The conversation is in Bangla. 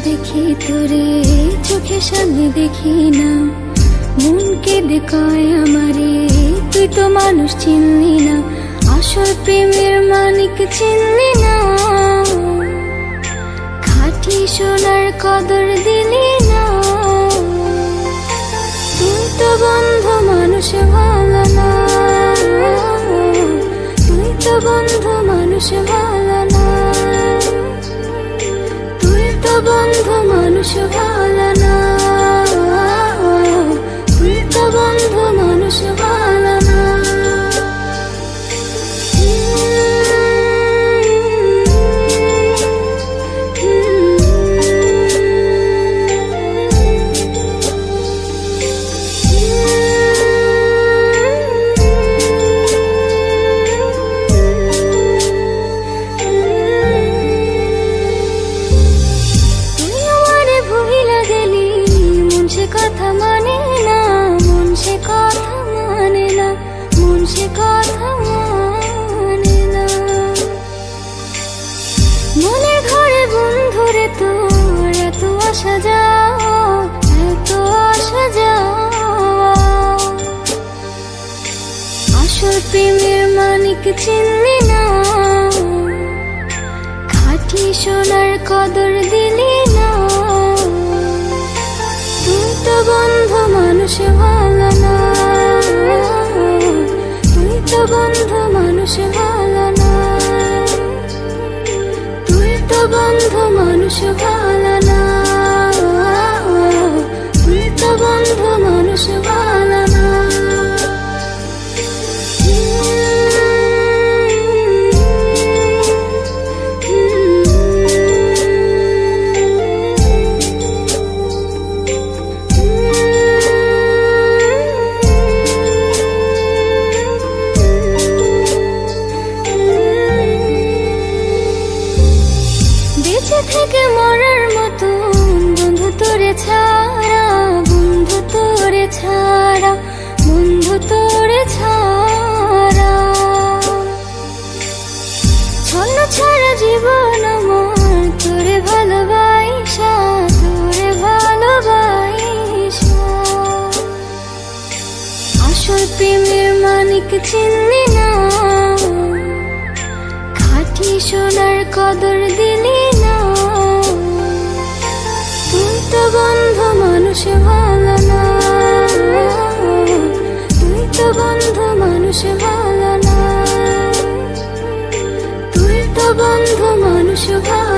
দেখি তোরে চোখের সামনে দেখি না, মন কেঁদে কয় আমারে তুই তো মানুষ চিনলি না, আসল প্রেমের মানিক চিনলি না, খাঁটি সোনার কদর দিলি না। তুই তো বন্ধু মানুষ ভালো না, তুই তো বন্ধু মানুষ ভালো না, তুই তো বন্ধু মানুষ ভালো না, তুই তো বন্ধু মানুষ ভালো না। কথা মানে না মন, সে কথা মানে না মন, সে কথা মানে না। মনের ঘরে বন্ধুরে তোর এত আসা যাওয়া, এত আসা যাওয়া, আসল প্রেমের মানিক চিনলি না, খাঁটি সোনার কদর দিলি না। তুই তো বন্ধু মানুষ ভালো না, তুই তো বন্ধু মানুষ ভালো না, তুই তো বন্ধু মানুষ ভালো না, তুই তো বন্ধু মানুষ ভালো না। বেঁচে থেকে মরার মতন বন্ধু তোরে ছাড়া, বন্ধু তোরে ছাড়া, বন্ধু তোরে ছাড়া, ছন্ন ছাড়া জীবন আমার তোরে ভালোবাসা, তোরে ভালোবাসা, আসল প্রেমের মানিক চিনলি না, খাঁটি সোনার কদর দিলি না। তুই তো বন্ধু মানুষ ভালো না, তুই তো বন্ধু মানুষ ভালো না, তুই তো বন্ধু মানুষ ভালো